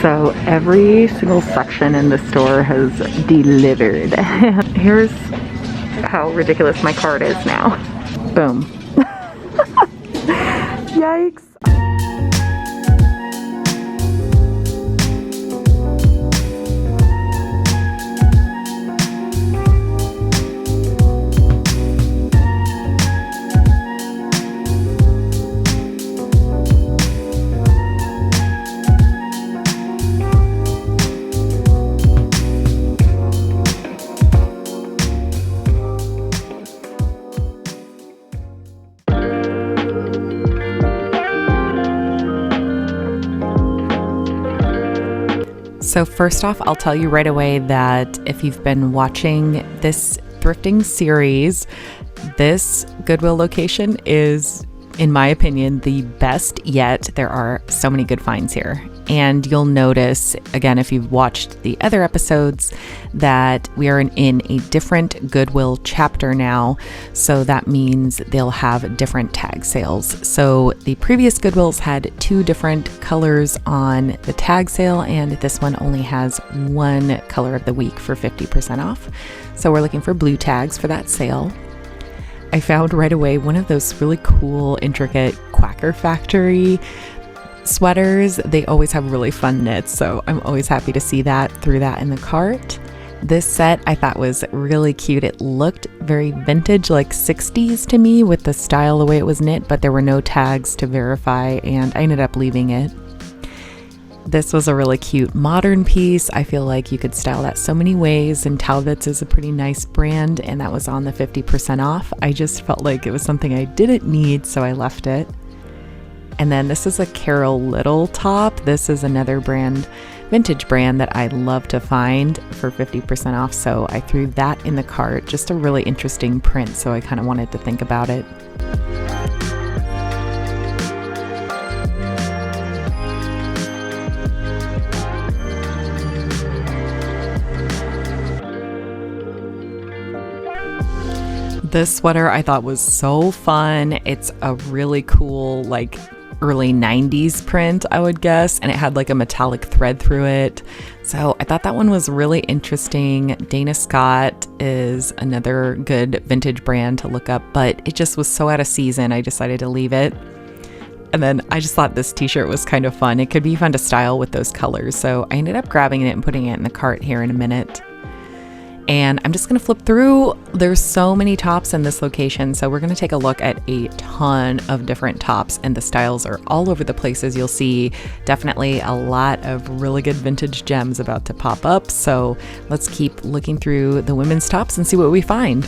So every single section in the store has delivered. Here's how ridiculous my cart is now. Boom. Yikes. So first off, I'll tell you right away that if you've been watching this thrifting series, this Goodwill location is, in my opinion, the best yet. There are so many good finds here. And you'll notice, again, if you've watched the other episodes, that we are in a different Goodwill chapter now. So that means they'll have different tag sales. So the previous Goodwills had 2 different colors on the tag sale, and this one only has 1 color of the week for 50% off. So we're looking for blue tags for that sale. I found right away one of those really cool, intricate Quacker Factory sweaters. They always have really fun knits, so I'm always happy to see that, threw that in the cart. This set I thought was really cute. It looked very vintage, like 60s to me with the style, the way it was knit, but there were no tags to verify, and I ended up leaving it. This was a really cute modern piece. I feel like you could style that so many ways, and Talbot's is a pretty nice brand, and that was on the 50% off. I just felt like it was something I didn't need, so I left it. And then this is a Carol Little top. This is another brand, vintage brand that I love to find for 50% off, so I threw that in the cart. Just a really interesting print, so I kind of wanted to think about it. This sweater I thought was so fun. It's a really cool, like, early 90s print, I would guess, and it had like a metallic thread through it. So I thought that one was really interesting. Dana Scott is another good vintage brand to look up, but it just was so out of season, I decided to leave it. And then I just thought this t-shirt was kind of fun. It could be fun to style with those colors. So I ended up grabbing it and putting it in the cart here in a minute. And I'm just going to flip through. There's so many tops in this location, so we're going to take a look at a ton of different tops, and the styles are all over the places. You'll see definitely a lot of really good vintage gems about to pop up, so let's keep looking through the women's tops and see what we find.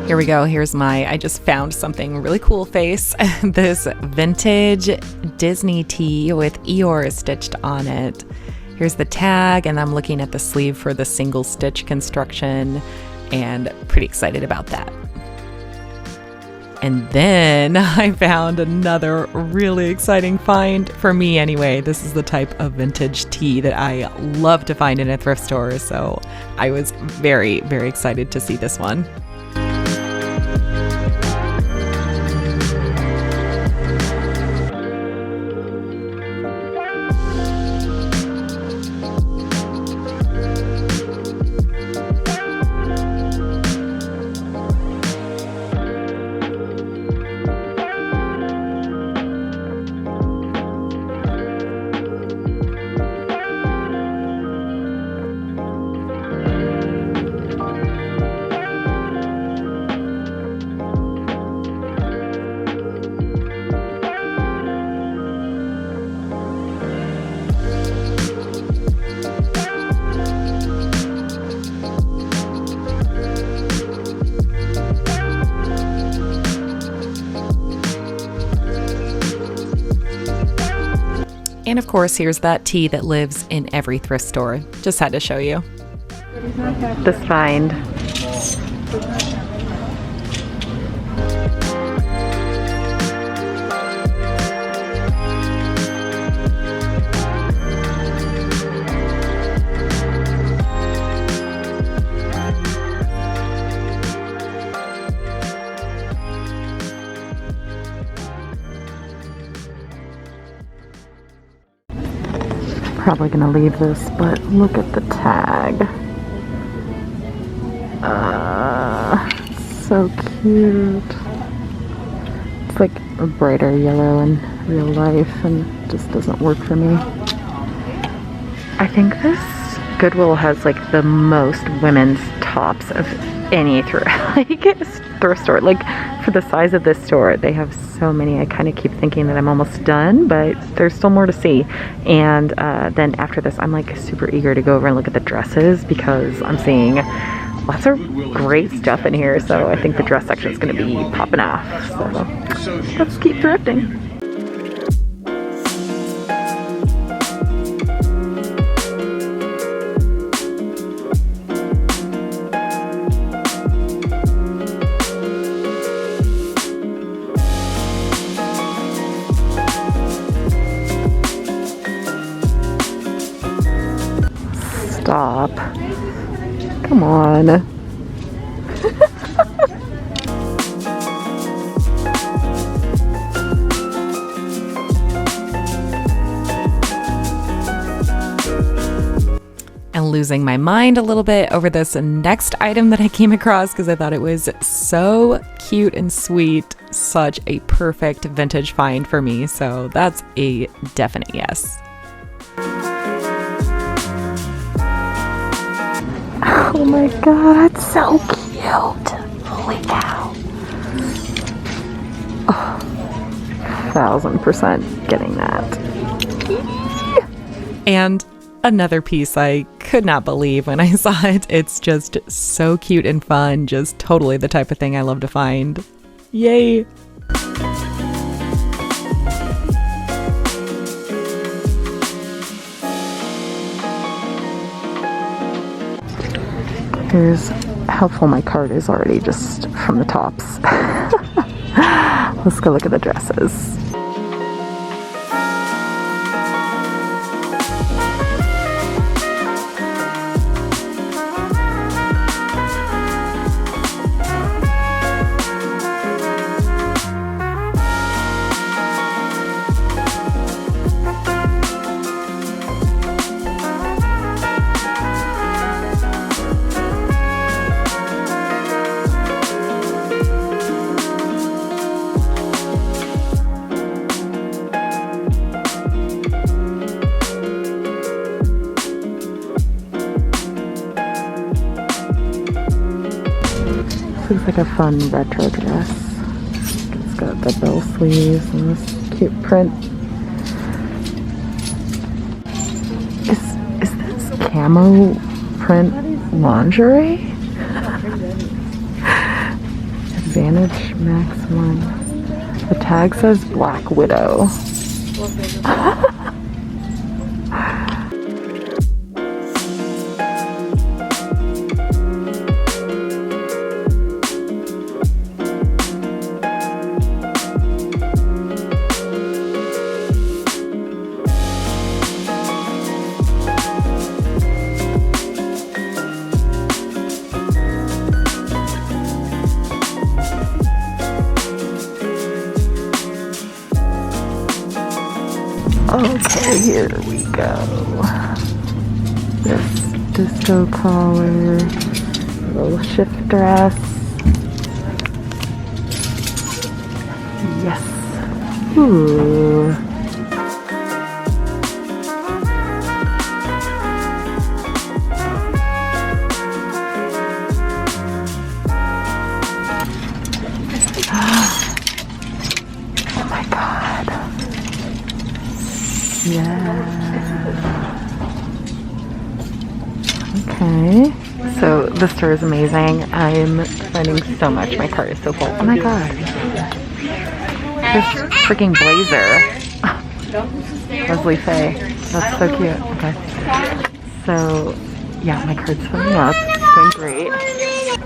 Here we go. Here's I just found something really cool face. This vintage Disney tee with Eeyore stitched on it. Here's the tag, and I'm looking at the sleeve for the single stitch construction, and pretty excited about that. And then I found another really exciting find, for me anyway. This is the type of vintage tee that I love to find in a thrift store, so I was very, very excited to see this one. And of course, here's that tea that lives in every thrift store. Just had to show you. This find. Probably gonna leave this, but look at the tag. So cute. It's like a brighter yellow in real life and just doesn't work for me. I think this Goodwill has like the most women's tops of any thrift store. Like for the size of this store, they have so many. I kind of keep thinking that I'm almost done, but there's still more to see. And then after this, I'm like super eager to go over and look at the dresses because I'm seeing lots of great stuff in here. So I think the dress section is going to be popping off. So let's keep thrifting. Stop. Come on. And losing my mind a little bit over this next item that I came across because I thought it was so cute and sweet. Such a perfect vintage find for me. So that's a definite yes. Oh my god, so cute. Holy cow. Oh, 1000% getting that. And another piece I could not believe when I saw it. It's just so cute and fun. Just totally the type of thing I love to find. Yay. Here's how full my cart is already just from the tops. Let's go look at the dresses. Looks like a fun retro dress. It's got the bell sleeves and this cute print. Is this camo print lingerie? Advantage Max 1. The tag says Black Widow. Okay, here we go. This disco collar, little shift dress. Yes. Ooh. Oh my God. Yeah. Okay. So the store is amazing. I'm finding so much. My cart is so full. Oh my God. This freaking blazer. Leslie Faye. That's so cute. Okay. So, yeah, my card's filling up. It's going great.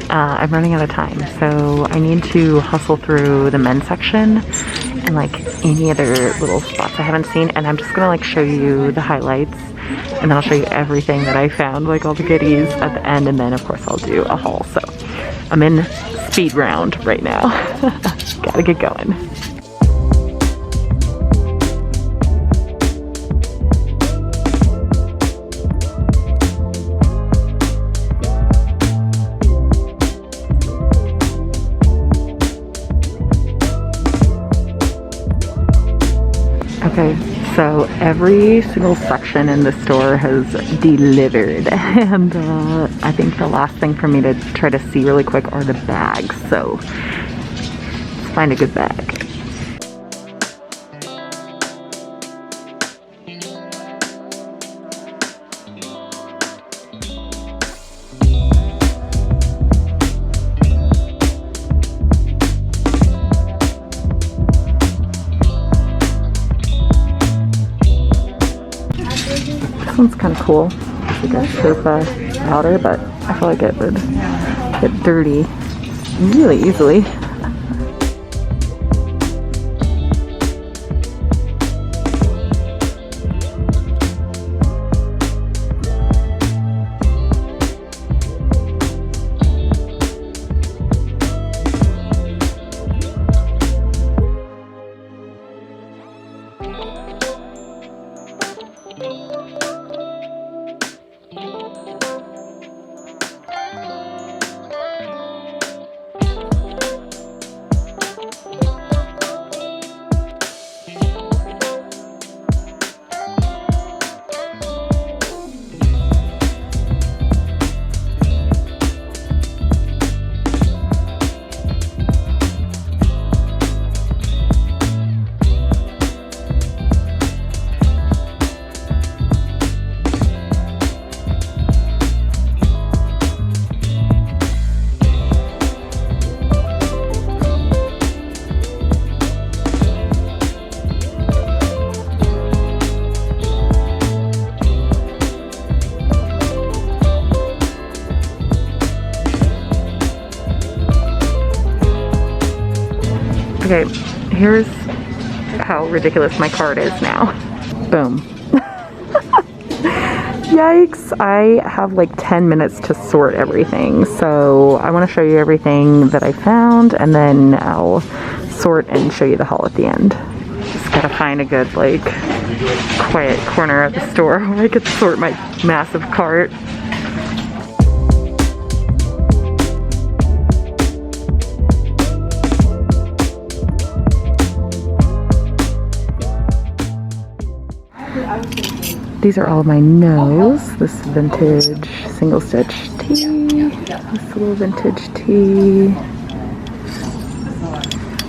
I'm running out of time, so I need to hustle through the men's section and like any other little spots I haven't seen. And I'm just gonna like show you the highlights, and then I'll show you everything that I found, like all the goodies at the end, and then of course I'll do a haul. So I'm in speed round right now. Gotta get going. Okay, so every single section in the store has delivered, and I think the last thing for me to try to see really quick are the bags, so let's find a good bag. This one's kind of cool. It's like a Sherpa powder, but I feel like it would get dirty really easily. Okay, here's how ridiculous my cart is now. Boom. Yikes, I have like 10 minutes to sort everything. So I want to show you everything that I found, and then I'll sort and show you the haul at the end. Just gotta find a good like quiet corner of the store where I could sort my massive cart. These are all of my no's. This vintage single stitch tee. This little vintage tee.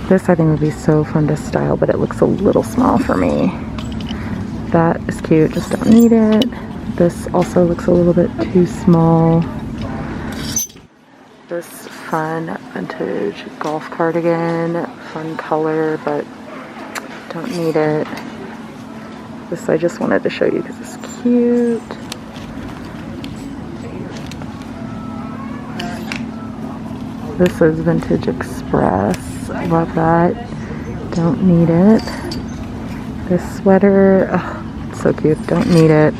This I think would be so fun to style, but it looks a little small for me. That is cute, just don't need it. This also looks a little bit too small. This fun vintage golf cardigan, fun color, but don't need it. This I just wanted to show you because it's cute. This is Vintage Express. Love that. Don't need it. This sweater, oh, it's so cute. Don't need it.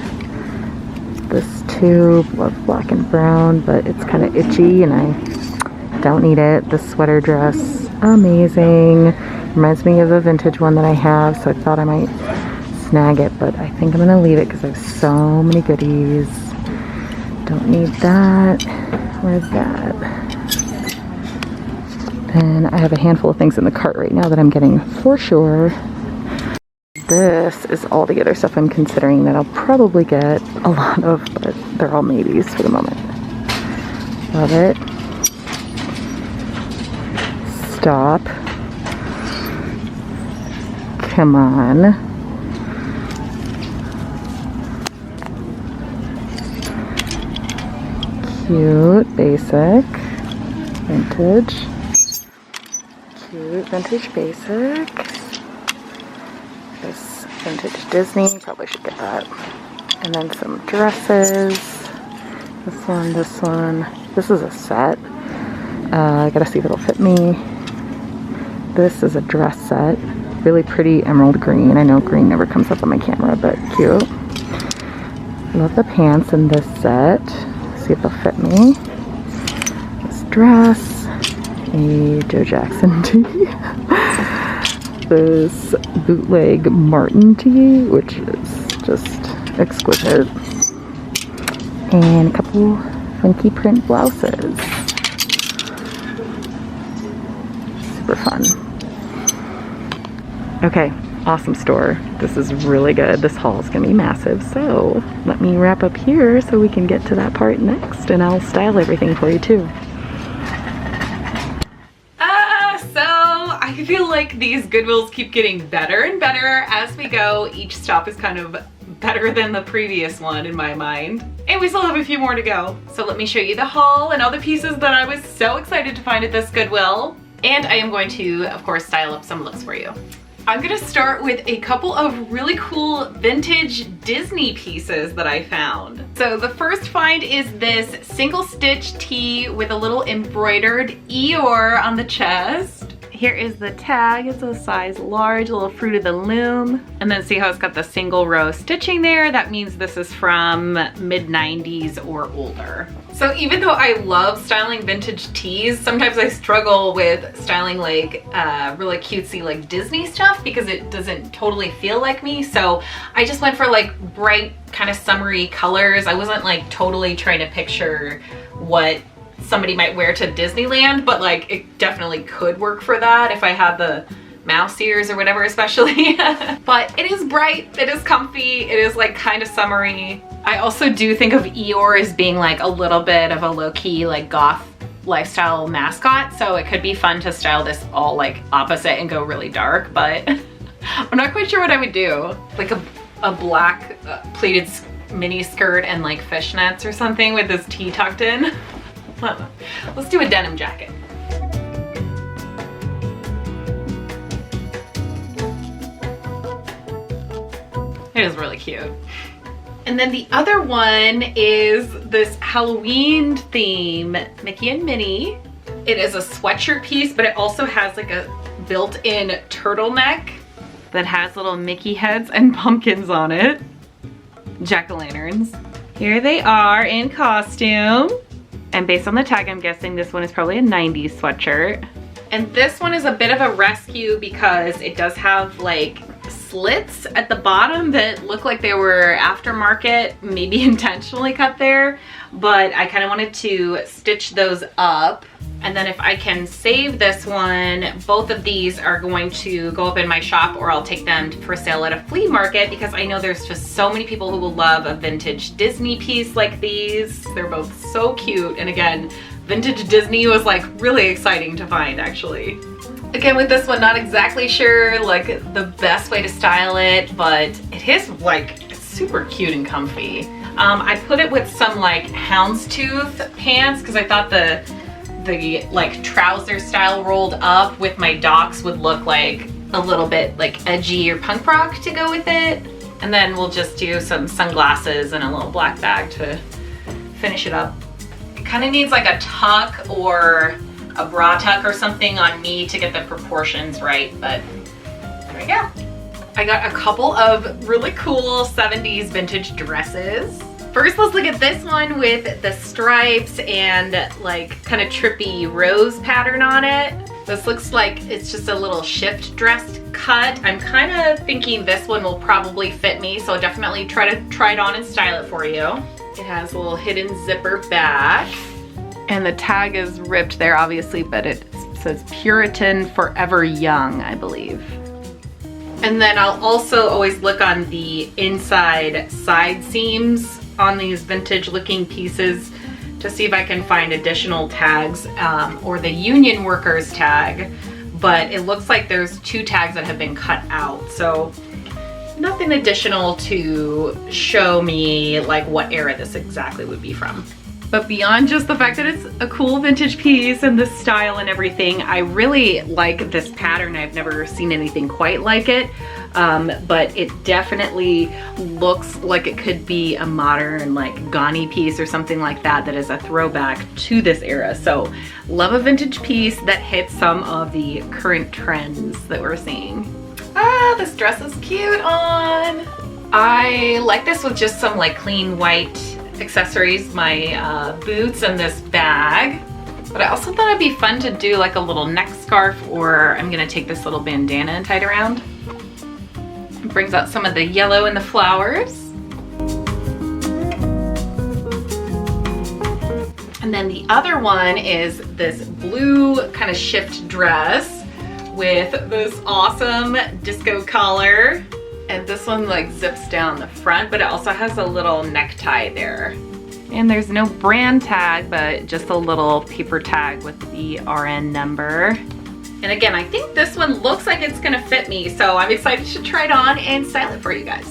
This too, love black and brown, but it's kind of itchy and I don't need it. This sweater dress, amazing. Reminds me of a vintage one that I have, so I thought I might snag it, but I think I'm gonna leave it because I have so many goodies. Don't need that. Where's that? And I have a handful of things in the cart right now that I'm getting for sure. This is all the other stuff I'm considering that I'll probably get a lot of, but they're all maybes for the moment. Love it. Stop. Come on. Cute, basic, vintage, cute, vintage, basic. This Vintage Disney, probably should get that. And then some dresses. This one, this one. This is a set. I gotta see if it'll fit me. This is a dress set. Really pretty emerald green. I know green never comes up on my camera, but cute. Love the pants in this set. See if they'll fit me. This dress. A Joe Jackson tee. This bootleg Martin tee, which is just exquisite. And a couple funky print blouses. Super fun. Okay, awesome store. This is really good. This haul is gonna be massive. So let me wrap up here so we can get to that part next, and I'll style everything for you too. I feel like these Goodwills keep getting better and better as we go. Each stop is kind of better than the previous one in my mind. And we still have a few more to go. So let me show you the haul and all the pieces that I was so excited to find at this Goodwill. And I am going to, of course, style up some looks for you. I'm gonna start with a couple of really cool vintage Disney pieces that I found. So the first find is this single stitch tee with a little embroidered Eeyore on the chest. Here is the tag. It's a size large, a little Fruit of the Loom. And then see how it's got the single row stitching there? That means this is from mid-90s or older. So even though I love styling vintage tees, sometimes I struggle with styling like really cutesy like Disney stuff because it doesn't totally feel like me. So I just went for like bright kind of summery colors. I wasn't like totally trying to picture what somebody might wear to Disneyland, but like it definitely could work for that if I had the mouse ears or whatever, especially. But it is bright, it is comfy, it is like kind of summery. I also do think of Eeyore as being like a little bit of a low-key like goth lifestyle mascot, so it could be fun to style this all like opposite and go really dark, but I'm not quite sure what I would do. Like a black pleated mini skirt and like fishnets or something with this tee tucked in. Let's do a denim jacket. It is really cute. And then the other one is this Halloween theme, Mickey and Minnie. It is a sweatshirt piece, but it also has like a built-in turtleneck that has little Mickey heads and pumpkins on it. Jack-o'-lanterns. Here they are in costume. And based on the tag, I'm guessing this one is probably a 90s sweatshirt. And this one is a bit of a rescue because it does have like slits at the bottom that look like they were aftermarket, maybe intentionally cut there. But I kind of wanted to stitch those up. And then if I can save this one, both of these are going to go up in my shop, or I'll take them for sale at a flea market because I know there's just so many people who will love a vintage Disney piece like these. They're both so cute. And again, vintage Disney was like really exciting to find actually. Again, with this one, not exactly sure like the best way to style it, but it is like super cute and comfy. I put it with some like houndstooth pants because I thought the like trouser style rolled up with my docks would look like a little bit like edgy or punk rock to go with it. And then we'll just do some sunglasses and a little black bag to finish it up. It kind of needs like a tuck or a bra tuck or something on me to get the proportions right, but there we go. I got a couple of really cool 70s vintage dresses. First, let's look at this one with the stripes and like kind of trippy rose pattern on it. This looks like it's just a little shift dress cut. I'm kind of thinking this one will probably fit me, so I'll definitely try it on and style it for you. It has a little hidden zipper back. And the tag is ripped there, obviously, but it says Puritan Forever Young, I believe. And then I'll also always look on the inside side seams on these vintage looking pieces to see if I can find additional tags or the union workers tag, but it looks like there's 2 tags that have been cut out, so nothing additional to show me like what era this exactly would be from. But beyond just the fact that it's a cool vintage piece and the style and everything, I really like this pattern. I've never seen anything quite like it. but it definitely looks like it could be a modern like Ghani piece or something like that that is a throwback to this era. So love a vintage piece that hits some of the current trends that we're seeing. Ah, this dress is cute on. I like this with just some like clean white accessories, my boots and this bag. But I also thought it'd be fun to do like a little neck scarf, or I'm gonna take this little bandana and tie it around. It brings out some of the yellow and the flowers. And then the other one is this blue kind of shift dress with this awesome disco collar. And this one like zips down the front, but it also has a little necktie there. And there's no brand tag, but just a little paper tag with the RN number. And again, I think this one looks like it's gonna fit me, so I'm excited to try it on and style it for you guys.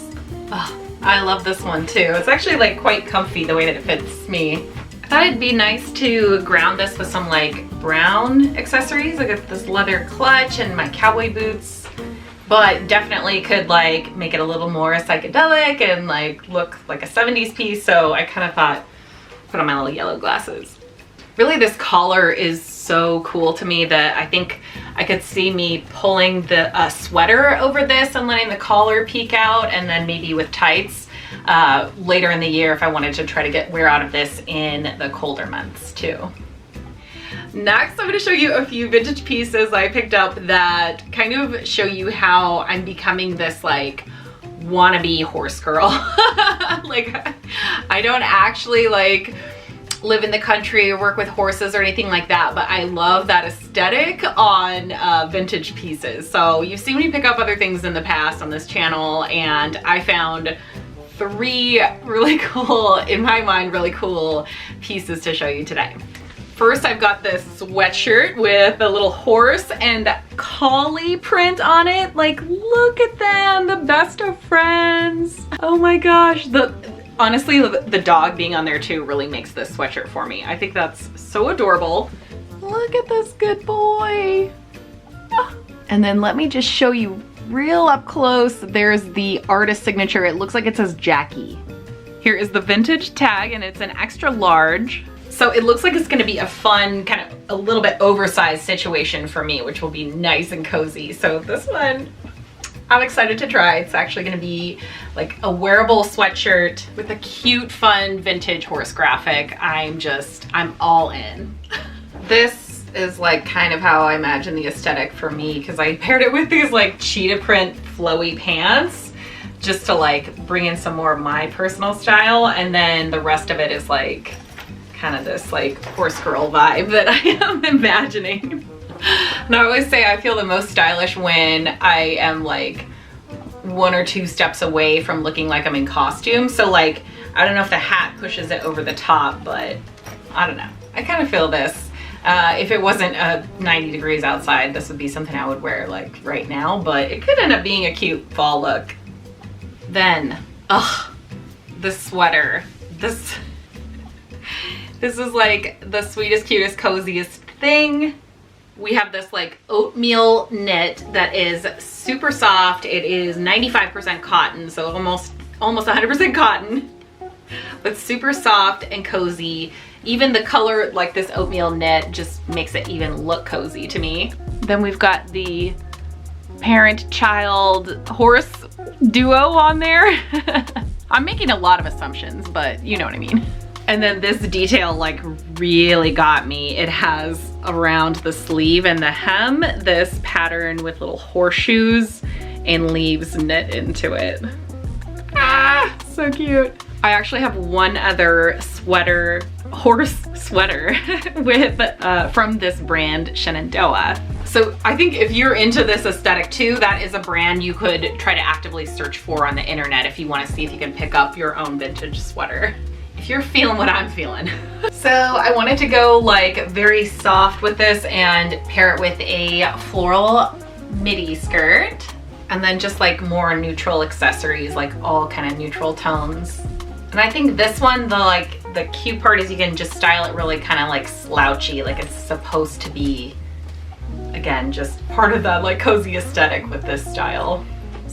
Oh, I love this one too. It's actually like quite comfy the way that it fits me. I thought it'd be nice to ground this with some like brown accessories. I got this leather clutch and my cowboy boots, but definitely could like make it a little more psychedelic and like look like a 70s piece. So I kind of thought, put on my little yellow glasses. Really, this collar is so cool to me that I think I could see me pulling the sweater over this and letting the collar peek out, and then maybe with tights later in the year if I wanted to try to get wear out of this in the colder months too. Next, I'm going to show you a few vintage pieces I picked up that kind of show you how I'm becoming this like wannabe horse girl. Like, I don't actually like live in the country or work with horses or anything like that, but I love that aesthetic on vintage pieces. So you've seen me pick up other things in the past on this channel, and I found 3 really cool, in my mind, really cool pieces to show you today. First, I've got this sweatshirt with a little horse and collie print on it. Like, look at them, the best of friends. Oh my gosh. Honestly, the dog being on there too really makes this sweatshirt for me. I think that's so adorable. Look at this good boy. And then let me just show you real up close. There's the artist signature. It looks like it says Jackie. Here is the vintage tag, and it's an extra large. So it looks like it's gonna be a fun, kind of a little bit oversized situation for me, which will be nice and cozy. So this one, I'm excited to try. It's actually gonna be like a wearable sweatshirt with a cute, fun, vintage horse graphic. I'm all in. This is like kind of how I imagine the aesthetic for me, because I paired it with these like cheetah print flowy pants just to like bring in some more of my personal style. And then the rest of it is like kind of this like horse girl vibe that I am imagining. And I always say I feel the most stylish when I am like 1 or 2 steps away from looking like I'm in costume. So like, I don't know if the hat pushes it over the top, but I don't know. I kind of feel this. If it wasn't 90 degrees outside, this would be something I would wear like right now, but it could end up being a cute fall look. Then, this sweater. This is like the sweetest, cutest, coziest thing. We have this like oatmeal knit that is super soft. It is 95% cotton, so almost 100% cotton, but super soft and cozy. Even the color, like this oatmeal knit, just makes it even look cozy to me. Then we've got the parent-child horse duo on there. I'm making a lot of assumptions, but you know what I mean. And then this detail like really got me. It has around the sleeve and the hem this pattern with little horseshoes and leaves knit into it. Ah, so cute. I actually have one other sweater, horse sweater with from this brand Shenandoah. So I think if you're into this aesthetic too, that is a brand you could try to actively search for on the internet if you want to see if you can pick up your own vintage sweater. If you're feeling what I'm feeling. So I wanted to go like very soft with this and pair it with a floral midi skirt, and then just like more neutral accessories, like all kind of neutral tones. And I think this one, the cute part is you can just style it really kind of like slouchy, like it's supposed to be, again, just part of that like cozy aesthetic with this style.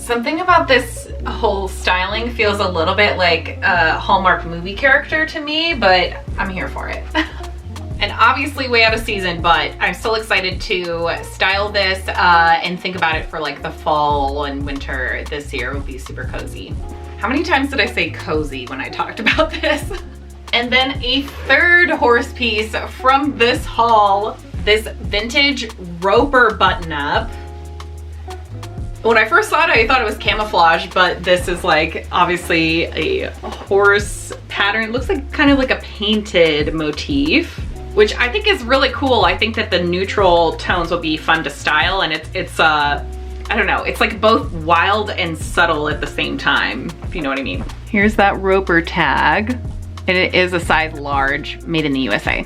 Something about this whole styling feels a little bit like a Hallmark movie character to me, but I'm here for it. And obviously way out of season, but I'm still excited to style this and think about it for like the fall and winter this year. Will be super cozy. How many times did I say cozy when I talked about this? And then a third horse piece from this haul, this vintage Roper button-up. When I first saw it, I thought it was camouflage, but this is like obviously a horse pattern. It looks like kind of like a painted motif, which I think is really cool. I think that the neutral tones will be fun to style, and it's I don't know, it's like both wild and subtle at the same time, if you know what I mean. Here's that Roper tag, and it is a size large, made in the USA.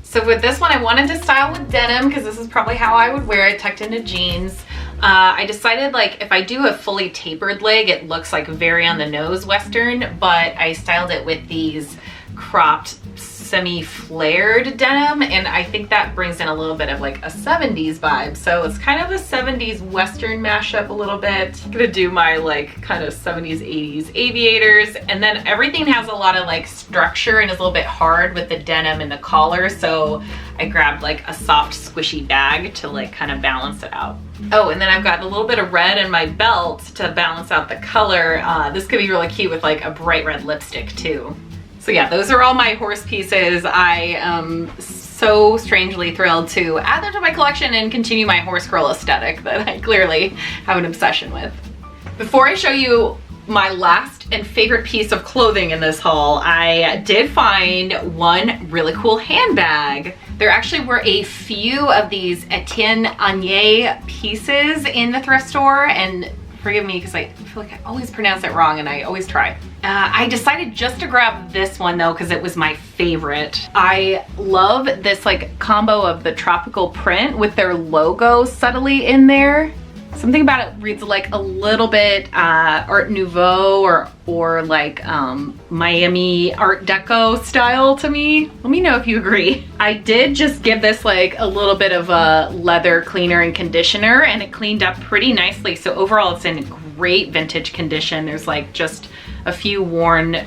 So with this one, I wanted to style with denim because this is probably how I would wear it, tucked into jeans. I decided like if I do a fully tapered leg, it looks like very on the nose Western, but I styled it with these cropped semi-flared denim, and I think that brings in a little bit of like a 70s vibe. So it's kind of a 70s Western mashup a little bit. I'm gonna do my like kind of 70s, 80s aviators, and then everything has a lot of like structure and is a little bit hard with the denim and the collar, so I grabbed like a soft squishy bag to like kind of balance it out. Oh, and then I've got a little bit of red in my belt to balance out the color. This could be really cute with like a bright red lipstick too. So yeah, those are all my horse pieces. I am so strangely thrilled to add them to my collection and continue my horse girl aesthetic that I clearly have an obsession with. Before I show you my last and favorite piece of clothing in this haul, I did find one really cool handbag. There actually were a few of these Etienne Agnier pieces in the thrift store, and forgive me because I feel like I always pronounce it wrong and I always try. I decided just to grab this one though because it was my favorite. I love this like combo of the tropical print with their logo subtly in there. Something about it reads like a little bit Art Nouveau or like Miami Art Deco style to me. Let me know if you agree. I did just give this like a little bit of a leather cleaner and conditioner, and it cleaned up pretty nicely. So overall it's in great vintage condition. There's like just a few worn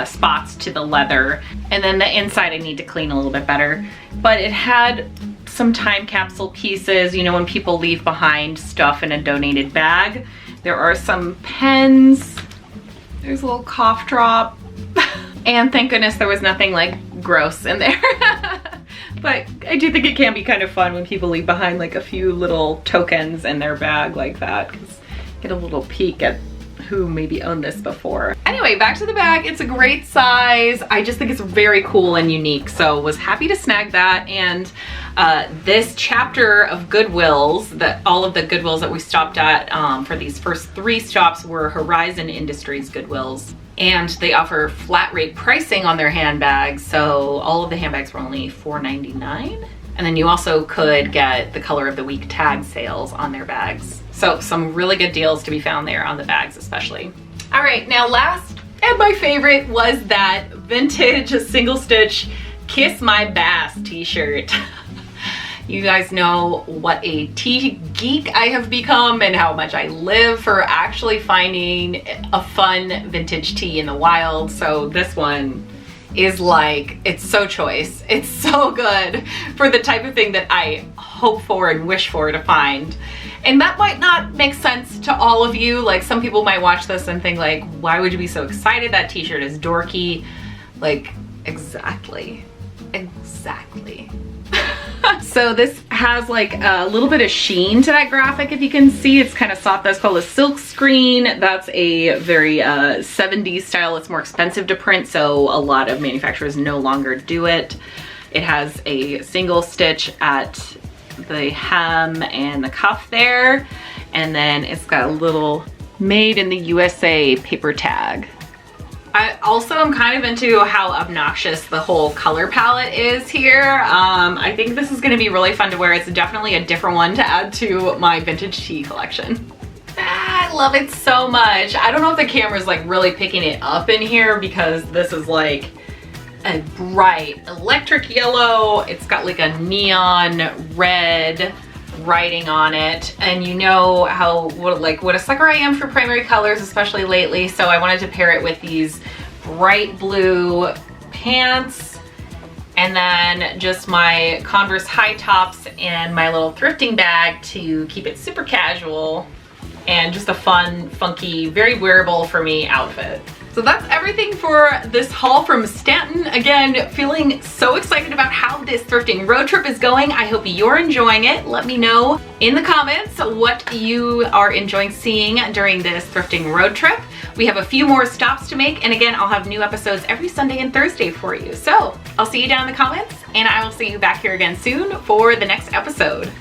spots to the leather, and then the inside I need to clean a little bit better. But it had some time capsule pieces, you know, when people leave behind stuff in a donated bag. There are some pens, there's a little cough drop, and thank goodness there was nothing like gross in there. But I do think it can be kind of fun when people leave behind like a few little tokens in their bag like that, because get a little peek at who maybe owned this before. Anyway, back to the bag. It's a great size. I just think it's very cool and unique, so was happy to snag that. And this chapter of Goodwills, all of the Goodwills that we stopped at for these first 3 stops were Horizon Industries Goodwills, and they offer flat rate pricing on their handbags, so all of the handbags were only $4.99. And then you also could get the color of the week tag sales on their bags. So some really good deals to be found there on the bags especially. All right, now last and my favorite was that vintage single stitch Kiss My Bass t-shirt. You guys know what a tea geek I have become and how much I live for actually finding a fun vintage tee in the wild. So this one is like, it's so choice. It's so good for the type of thing that I hope for and wish for to find. And that might not make sense to all of you. Like some people might watch this and think like, why would you be so excited? That t-shirt is dorky. Like, exactly. So this has like a little bit of sheen to that graphic, if you can see. It's kind of soft. That's called a silk screen. That's a very 70s style. It's more expensive to print, so a lot of manufacturers no longer do it. It has a single stitch at the hem and the cuff there, and then it's got a little made in the USA paper tag. I also am kind of into how obnoxious the whole color palette is here. I think this is going to be really fun to wear. It's definitely a different one to add to my vintage tee collection. I love it so much. I don't know if the camera's like really picking it up in here because this is like a bright electric yellow. It's got like a neon red writing on it, and you know what a sucker I am for primary colors, especially lately, so I wanted to pair it with these bright blue pants, and then just my Converse high tops and my little thrifting bag to keep it super casual and just a fun, funky, very wearable for me outfit. So that's everything for this haul from Staunton. Again, feeling so excited about how this thrifting road trip is going. I hope you're enjoying it. Let me know in the comments what you are enjoying seeing during this thrifting road trip. We have a few more stops to make, and again, I'll have new episodes every Sunday and Thursday for you. So I'll see you down in the comments, and I will see you back here again soon for the next episode.